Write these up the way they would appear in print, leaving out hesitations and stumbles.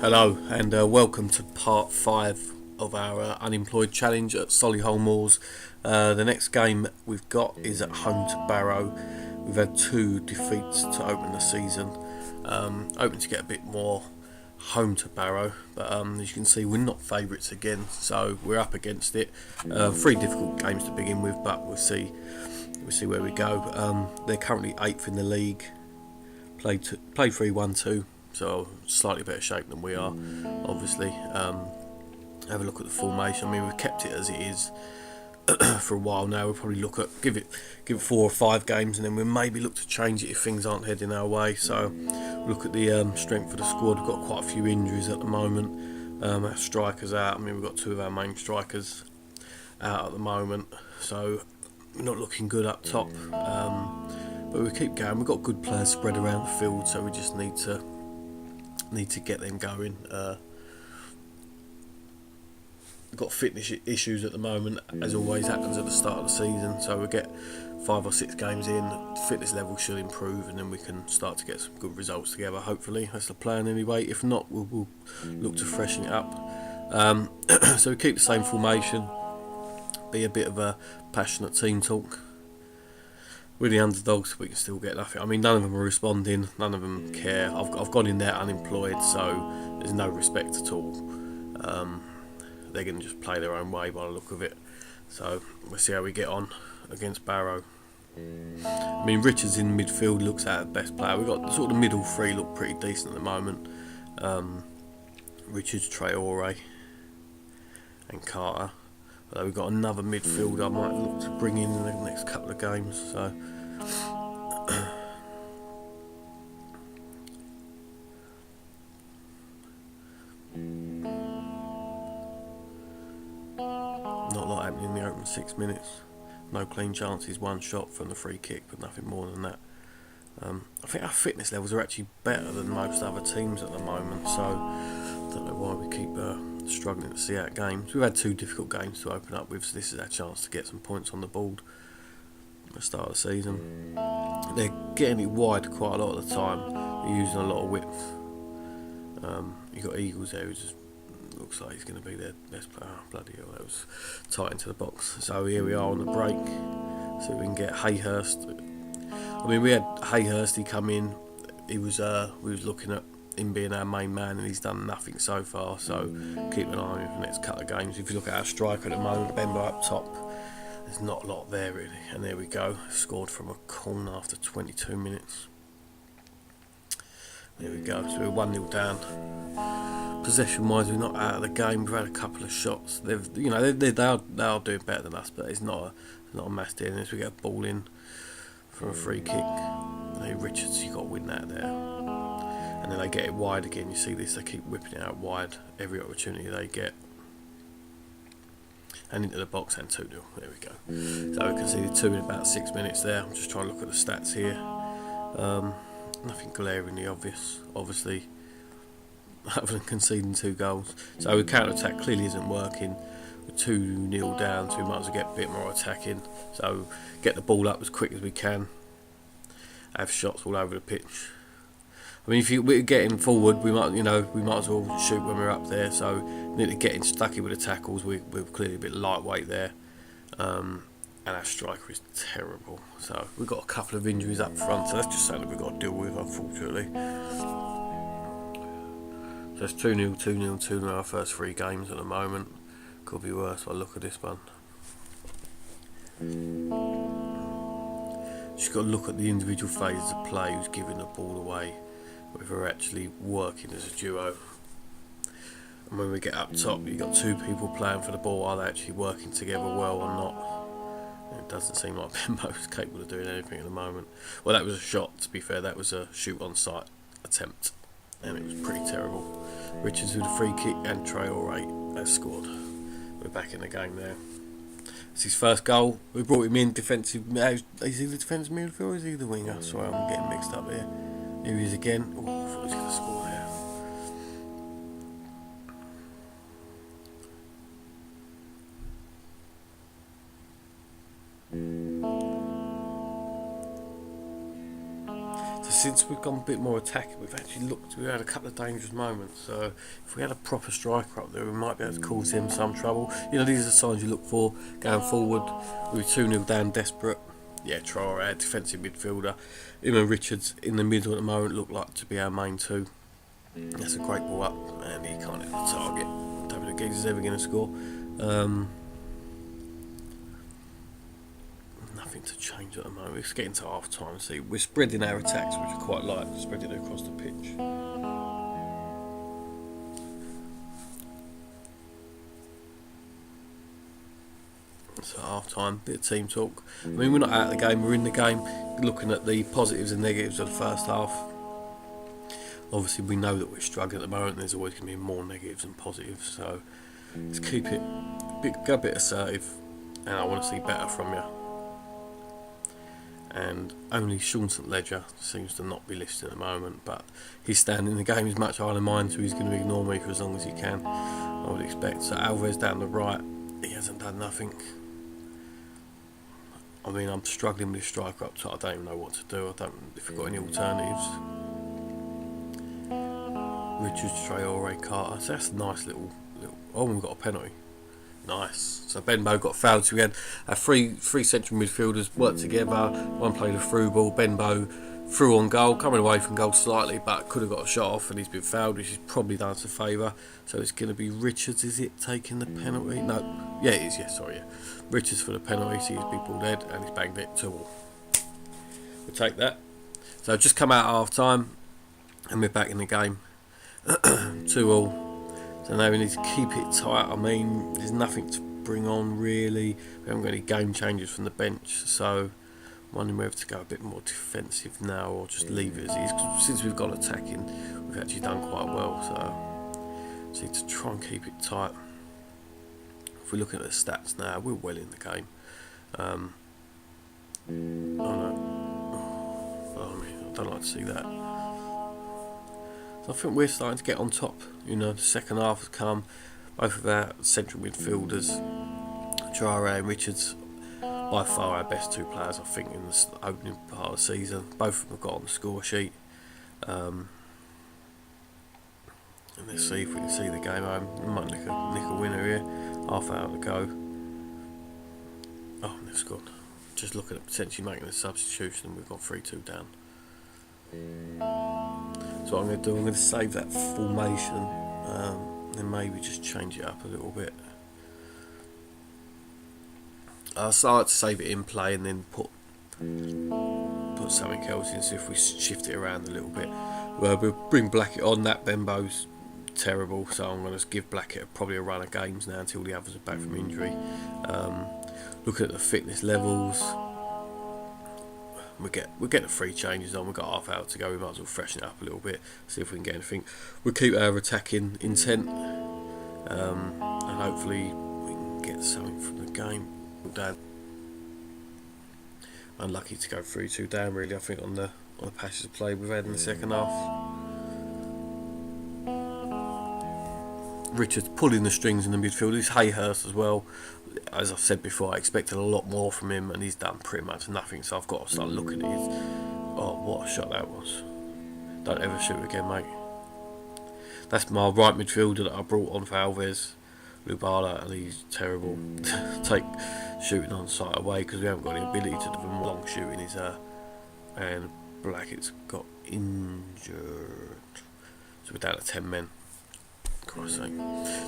Hello and welcome to part 5 of our unemployed challenge at Solihull Moors. The next game we've got is at home to Barrow. We've had 2 defeats to open the season. Hoping to get a bit more home to Barrow, but as you can see we're not favourites again, so we're up against it. 3 difficult games to begin with, but we'll see where we go. They're currently 8th in the league, played 3-1-2. So slightly better shape than we are, obviously. Have a look at the formation. I mean, we've kept it as it is for a while now. We'll probably look at give it 4 or 5 games, and then we'll maybe look to change it if things aren't heading our way. So look at the strength of the squad. We've got quite a few injuries at the moment. Our strikers out. I mean, we've got 2 of our main strikers out at the moment, so we're not looking good up top. But we keep going. We've got good players spread around the field, so we just need to get them going. We've got fitness issues at the moment, as always happens at the start of the season, so we get 5 or 6 games in, the fitness level should improve, and then we can start to get some good results together, hopefully. That's the plan anyway. If not, we'll look to freshen it up. So we keep the same formation, be a bit of a passionate team talk. We're the underdogs, we can still get nothing. I mean, none of them are responding, none of them care. I've gone in there unemployed, so there's no respect at all. They're going to just play their own way by the look of it. So we'll see how we get on against Barrow. I mean, Richards in midfield looks our best player. We've got the sort of middle 3 look pretty decent at the moment. Richards, Traore and Carter. Although we've got another midfield I might look to bring in the next couple of games. So not a lot happening in the opening 6 minutes. No clean chances, 1 shot from the free kick, but nothing more than that. I think our fitness levels are actually better than most other teams at the moment, so I don't know why we keep struggling to see out games. We've had 2 difficult games to open up with, so this is our chance to get some points on the board at the start of the season. They're getting it wide quite a lot of the time. They're using a lot of width. You've got Eagles there, who just looks like he's going to be their best player. Oh, bloody hell, that was tight into the box. So here we are on the break. So we can get Hayhurst. I mean, we had Hayhurst, he come in. We was looking at him being our main man, and he's done nothing so far, so keep an eye on him for the next couple of games. If you look at our striker at the moment, Bembo up top, there's not a lot there really. And there we go, scored from a corner after 22 minutes. There we go, so we're 1-0 down. Possession wise, we're not out of the game. We've had a couple of shots. They are doing better than us, but it's not a mass deal. As we get a ball in for a free kick, Richards, you got to win that there. And then they get it wide again. You see this, they keep whipping it out wide every opportunity they get. And into the box, and 2-0. There we go. So we can see the 2 in about 6 minutes there. I'm just trying to look at the stats here. Nothing glaringly obvious, obviously, other than conceding 2 goals. So the counter-attack clearly isn't working. We're 2-0 down, so we might as well get a bit more attacking. So get the ball up as quick as we can. Have shots all over the pitch. I mean, if we're getting forward, we might as well shoot when we're up there. So nearly getting stuck in with the tackles. We're clearly a bit lightweight there, and our striker is terrible. So we've got a couple of injuries up front. So that's just something we've got to deal with, unfortunately. So it's 2-0, 2-0, 2-0 our first 3 games at the moment. Could be worse. I'll look at this one. Just got to look at the individual phases of play. Who's giving the ball away? Whether we're actually working as a duo. And when we get up top, you've got 2 people playing for the ball. Are they actually working together well or not? It doesn't seem like Bembo's capable of doing anything at the moment. Well, that was a shot, to be fair. That was a shoot on sight attempt, and it was pretty terrible. Richards with a free kick, and Traore has scored. We're back in the game there. It's his first goal. We brought him in defensive. Is he the defensive midfielder or is he the winger? Sorry, I'm getting mixed up here. Here he is again. Oh, I thought he was going to score there. since we've gone a bit more attacking, we've had a couple of dangerous moments. So if we had a proper striker up there, we might be able to cause him some trouble. You know, these are the signs you look for going forward. We're 2-0 down, desperate. Yeah, Traore, defensive midfielder. Him and Richards in the middle at the moment look like to be our main two. That's a great ball up, and he can't hit the target. Don't think the geezer's ever going to score. Nothing to change at the moment. It's getting to half time. See, we're spreading our attacks, which I quite like, spreading it across the pitch. So half time, bit of team talk. I mean, we're not out of the game, we're in the game, looking at the positives and negatives of the first half. Obviously we know that we're struggling at the moment, there's always going to be more negatives than positives, so let's keep it go a bit assertive, and I want to see better from you. And only Sean St Ledger seems to not be listening at the moment, but his stand in the game is much higher than mine, so he's going to ignore me for as long as he can, I would expect. So Alves down the right, he hasn't done nothing. I mean, I'm struggling with this striker up top. I don't even know what to do. I don't if we've got any alternatives. Richards, Traore, Carter. So that's a nice little. Oh, we've got a penalty. Nice. So Benbow got fouled. So we had our three central midfielders work together. One played a through ball. Benbow threw on goal, coming away from goal slightly, but could have got a shot off, and he's been fouled, which is probably done us a favour. So it's going to be Richards, is it, taking the penalty? No. Yeah, it is, yeah, sorry, yeah. Richards for the penalty, see his big ball dead, and he's banged it 2-2. We'll take that. So just come out at half time, and we're back in the game. 2-2. So now we need to keep it tight. I mean, there's nothing to bring on really. We haven't got any game changers from the bench, so I'm wondering whether to go a bit more defensive now or just leave it as it is. 'Cause since we've gone attacking, we've actually done quite well, so need to try and keep it tight. If we're looking at the stats now, we're well in the game. Oh no. I don't like to see that. So I think we're starting to get on top. You know, the second half has come. Both of our central midfielders, Traore and Richards, by far our best two players, I think, in the opening part of the season. Both of them have got on the score sheet. And let's see if we can see the game home. We might nick a winner here. Half hour to go. Oh, they've scored. Just looking at potentially making a substitution. We've got 3-2 down. So what I'm going to do, I'm going to save that formation. And maybe just change it up a little bit. I like to save it in play and then put something else in, see if we shift it around a little bit. We'll bring Blackett on. That Benbow's terrible, so I'm going to give Blackett probably a run of games now until the others are back from injury. Looking at the fitness levels, we'll get the 3 changes on. We've got half hour to go. We might as well freshen it up a little bit, see if we can get anything. We'll keep our attacking intent, and hopefully we can get something from the game. Down. Unlucky to go 3-2 down, really, I think, on the patches of play we've had in the second half. Richards pulling the strings in the midfield. He's Hayhurst as well. As I've said before, I expected a lot more from him, and he's done pretty much nothing, so I've got to start looking at his... Oh, what a shot that was. Don't ever shoot again, mate. That's my right midfielder that I brought on for Alves, Lubala, and he's terrible. Take shooting on sight away because we haven't got the ability to do long shooting. And Blackett's got injured, so we're down to 10 men. Christ's sake.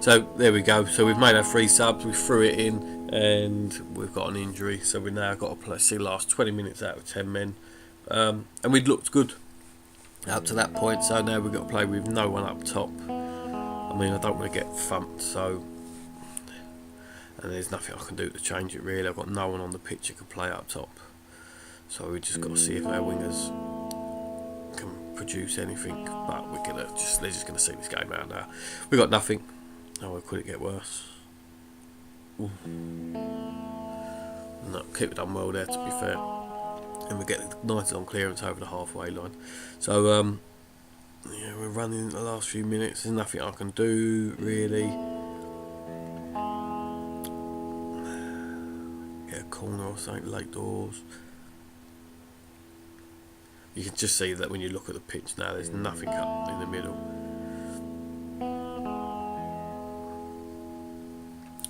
So there we go. So we've made our 3 subs, we threw it in, and we've got an injury. So we've now got to play the last 20 minutes out of 10 men, and we'd looked good up to that point. So now we've got to play with no one up top. I mean, I don't want to get thumped, so. And there's nothing I can do to change it really. I've got no one on the pitch who can play up top, so we just got to see if our wingers can produce anything. But they're just gonna see this game out now. We got nothing. Oh, could it get worse? Ooh. No, keep done well there, to be fair. And we get nice on clearance over the halfway line. So yeah, we're running the last few minutes. There's nothing I can do really. Get a corner or something, late doors. You can just see that when you look at the pitch now, there's nothing up in the middle.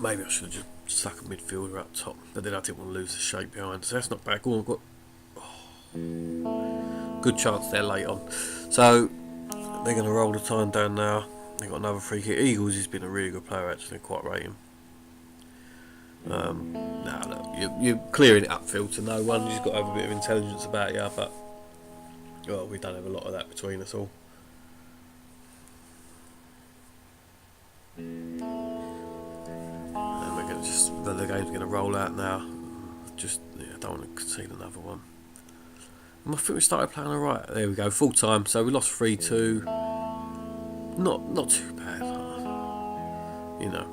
Maybe I should have just stuck a midfielder up top, but then I didn't want to lose the shape behind. So that's not bad. Go on, got good chance there late on. So they're going to roll the time down now. They've got another free kick. Eagles has been a really good player actually, quite rate him. No, you're clearing it upfield to no one. You've just got to have a bit of intelligence about you, but well, we don't have a lot of that between us all. And we're going to the game's going to roll out now. I don't want to concede another one. And I think we started playing alright. There we go, full time. So we lost 3-2. Not too bad, you know.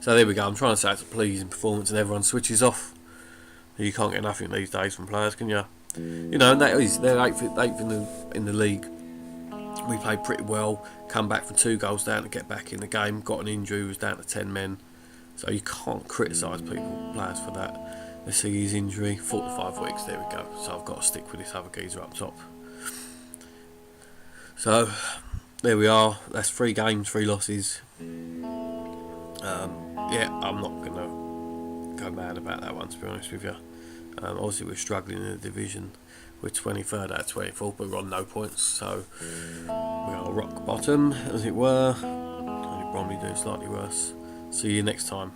So there we go. I'm trying to say it's a pleasing performance, and everyone switches off. You can't get nothing these days from players, can you? You know, and they're eighth in the league. We played pretty well. Come back from 2 goals down to get back in the game. Got an injury. Was down to 10 men. So you can't criticise players for that. Let's see his injury. 4 to 5 weeks. There we go. So I've got to stick with this other geezer up top. So there we are. That's 3 games, 3 losses. Yeah, I'm not going to go mad about that one, to be honest with you. Obviously, we're struggling in the division. We're 23rd out of 24, but we're on no points, so we are rock bottom, as it were. Only Bromley do slightly worse. See you next time.